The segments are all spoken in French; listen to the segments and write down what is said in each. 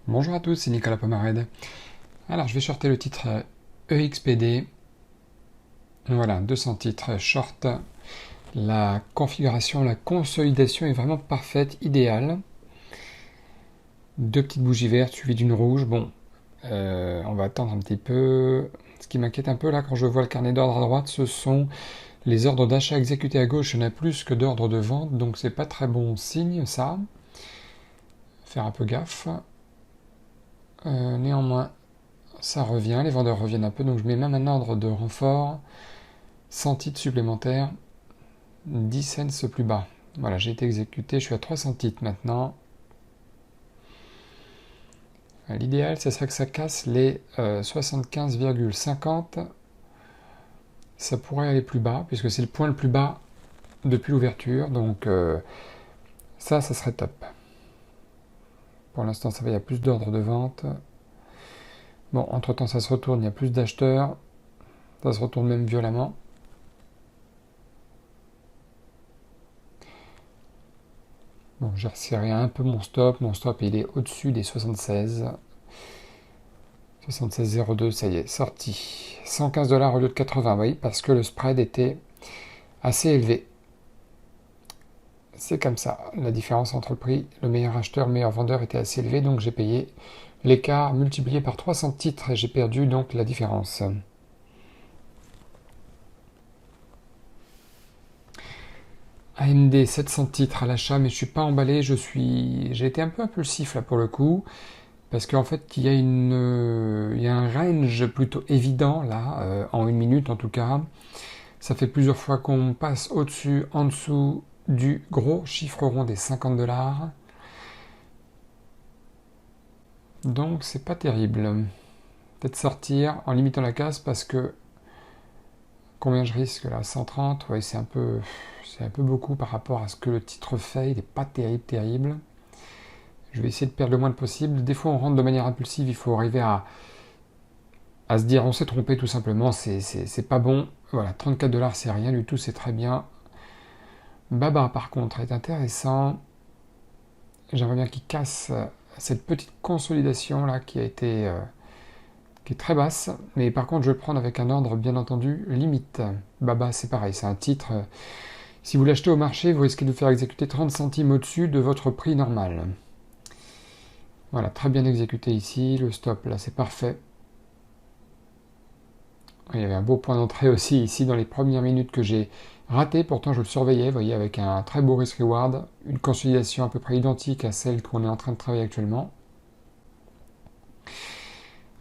Bonjour à tous, c'est Nicolas Pomarède. Alors, je vais shorter le titre EXPD. Voilà, 200 titres short. La configuration, la consolidation est vraiment parfaite, idéale. Deux petites bougies vertes suivies d'une rouge. Bon, on va attendre un petit peu. Ce qui m'inquiète un peu là, quand je vois le carnet d'ordre à droite, ce sont les ordres d'achat exécutés à gauche. Il y en a plus que d'ordres de vente, donc c'est pas très bon signe ça. Faire un peu gaffe. Néanmoins, ça revient, les vendeurs reviennent un peu, donc je mets même un ordre de renfort. 100 titres supplémentaires, 10 cents plus bas. Voilà, j'ai été exécuté, je suis à 300 titres maintenant. L'idéal, ce serait que ça casse les 75,50. Ça pourrait aller plus bas, puisque c'est le point le plus bas depuis l'ouverture. Donc ça serait top. Pour l'instant, ça va, il y a plus d'ordres de vente. Bon, entre-temps, ça se retourne, il y a plus d'acheteurs. Ça se retourne même violemment. Bon, j'ai resserré un peu mon stop. Mon stop, il est au-dessus des 76. 76,02, ça y est, sorti. 115 $ au lieu de 80, oui, parce que le spread était assez élevé. C'est comme ça. La différence entre le prix, le meilleur acheteur, le meilleur vendeur était assez élevé, donc j'ai payé l'écart multiplié par 300 titres et j'ai perdu donc la différence. AMD 700 titres à l'achat, mais je suis pas emballé, j'ai été un peu impulsif là pour le coup, parce qu'en fait il y a un range plutôt évident là, en une minute en tout cas. Ça fait plusieurs fois qu'on passe au-dessus, en dessous du gros chiffre rond des 50 $. Donc c'est pas terrible. Peut-être sortir en limitant la casse parce que combien je risque là, 130, ouais, c'est un peu beaucoup par rapport à ce que le titre fait. Il n'est pas terrible. Je vais essayer de perdre le moins possible. Des fois on rentre de manière impulsive, il faut arriver à se dire on s'est trompé tout simplement, c'est pas bon. Voilà, 34 $ c'est rien du tout, c'est très bien. Baba par contre est intéressant. J'aimerais bien qu'il casse cette petite consolidation là qui est très basse, mais par contre je vais le prendre avec un ordre bien entendu limite. Baba c'est pareil, c'est un titre. Si vous l'achetez au marché, vous risquez de vous faire exécuter 30 centimes au-dessus de votre prix normal. Voilà, très bien exécuté ici, le stop là c'est parfait. Il y avait un beau point d'entrée aussi ici dans les premières minutes que j'ai raté, pourtant je le surveillais, vous voyez, avec un très beau risk-reward, une consolidation à peu près identique à celle qu'on est en train de travailler actuellement.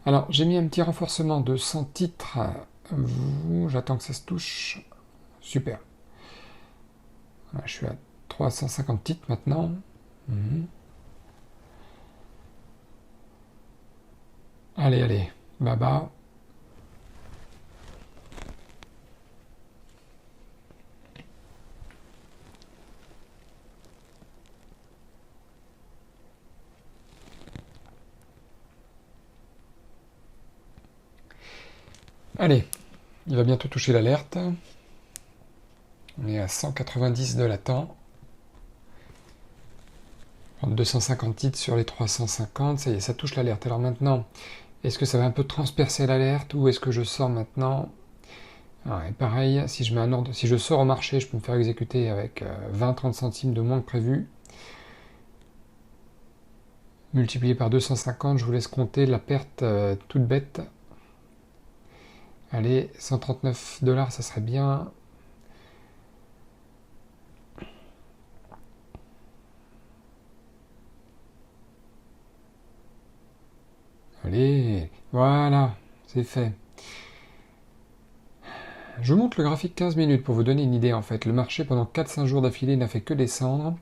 Alors, j'ai mis un petit renforcement de 100 titres. J'attends que ça se touche. Super. Voilà, je suis à 350 titres maintenant. Mhm. Allez, baba. Allez, il va bientôt toucher l'alerte. On est à 190 de latent. 250 titres sur les 350, ça y est, ça touche l'alerte. Alors maintenant, est-ce que ça va un peu transpercer l'alerte ou est-ce que je sors maintenant? Et pareil, si je mets un ordre, si je sors au marché, je peux me faire exécuter avec 20-30 centimes de moins que prévu. Multiplié par 250, je vous laisse compter la perte toute bête. Allez, 139 $, ça serait bien. Allez, voilà, c'est fait. Je vous montre le graphique 15 minutes pour vous donner une idée en fait. Le marché pendant 4-5 jours d'affilée n'a fait que descendre.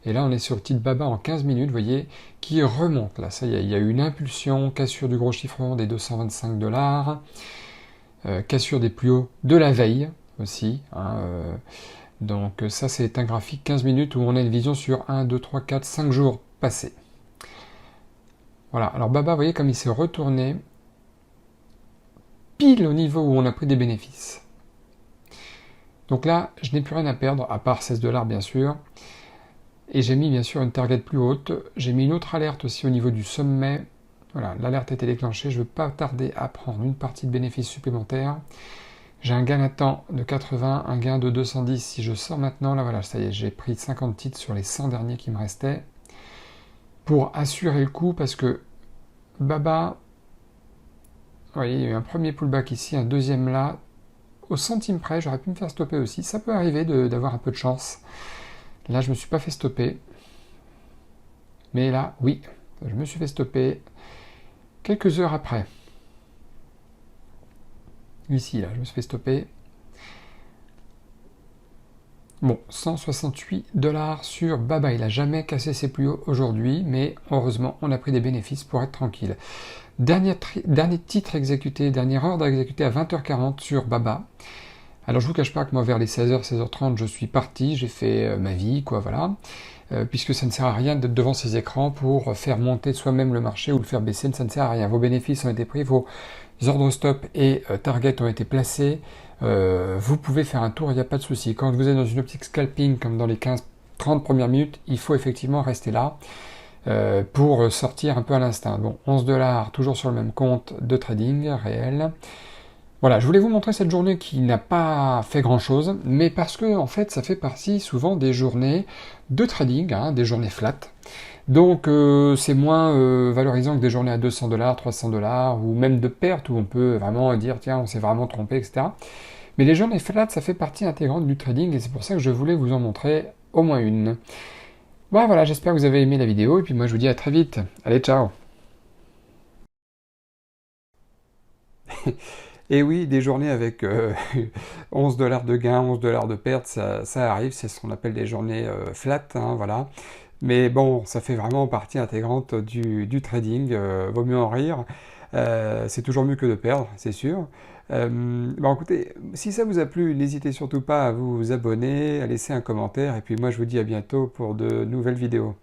Et là on est sur le petit baba en 15 minutes, vous voyez, qui remonte. Là, ça y est, il y a eu une impulsion, cassure du gros chiffre rond des 225 $, cassure des plus hauts de la veille aussi. Donc ça c'est un graphique 15 minutes où on a une vision sur 1, 2, 3, 4, 5 jours passés. Voilà, alors Baba, vous voyez comme il s'est retourné pile au niveau où on a pris des bénéfices. Donc là, je n'ai plus rien à perdre, à part 16 $ bien sûr. Et j'ai mis bien sûr une target plus haute. J'ai mis une autre alerte aussi au niveau du sommet. Voilà, l'alerte a été déclenchée. Je ne veux pas tarder à prendre une partie de bénéfices supplémentaires. J'ai un gain latent de 80, un gain de 210. Si je sors maintenant, là voilà, ça y est, j'ai pris 50 titres sur les 100 derniers qui me restaient. Pour assurer le coup, parce que Baba, vous voyez, il y a eu un premier pullback ici, un deuxième là. Au centime près, j'aurais pu me faire stopper aussi. Ça peut arriver d'avoir un peu de chance. Là, je ne me suis pas fait stopper. Mais là, oui, je me suis fait stopper quelques heures après. Ici, là, je me suis fait stopper. Bon, 168 $ sur Baba. Il n'a jamais cassé ses plus hauts aujourd'hui, mais heureusement, on a pris des bénéfices pour être tranquille. Dernier titre exécuté, dernier ordre exécuté à 20h40 sur Baba. Alors je vous cache pas que moi vers les 16h, 16h30, je suis parti, j'ai fait ma vie, quoi, voilà. Puisque ça ne sert à rien d'être devant ces écrans pour faire monter soi-même le marché ou le faire baisser, ça ne sert à rien. Vos bénéfices ont été pris, vos ordres stop et target ont été placés. Vous pouvez faire un tour, il n'y a pas de souci. Quand vous êtes dans une optique scalping, comme dans les 15-30 premières minutes, il faut effectivement rester là pour sortir un peu à l'instinct. Bon, 11 $, toujours sur le même compte de trading réel. Voilà, je voulais vous montrer cette journée qui n'a pas fait grand-chose, mais parce que en fait, ça fait partie souvent des journées de trading, hein, des journées flat. Donc c'est moins valorisant que des journées à 200 $, 300 $, ou même de perte, où on peut vraiment dire, tiens, on s'est vraiment trompé, etc. Mais les journées flat, ça fait partie intégrante du trading, et c'est pour ça que je voulais vous en montrer au moins une. Bon, voilà, j'espère que vous avez aimé la vidéo, et puis moi je vous dis à très vite. Allez, ciao. Et oui, des journées avec 11 $ de gain, 11 $ de perte, ça arrive, c'est ce qu'on appelle des journées flat, hein, voilà. Mais bon, ça fait vraiment partie intégrante du trading, vaut mieux en rire. C'est toujours mieux que de perdre, c'est sûr. Bon, écoutez, si ça vous a plu, n'hésitez surtout pas à vous abonner, à laisser un commentaire, et puis moi je vous dis à bientôt pour de nouvelles vidéos.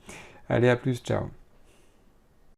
Allez, à plus, ciao.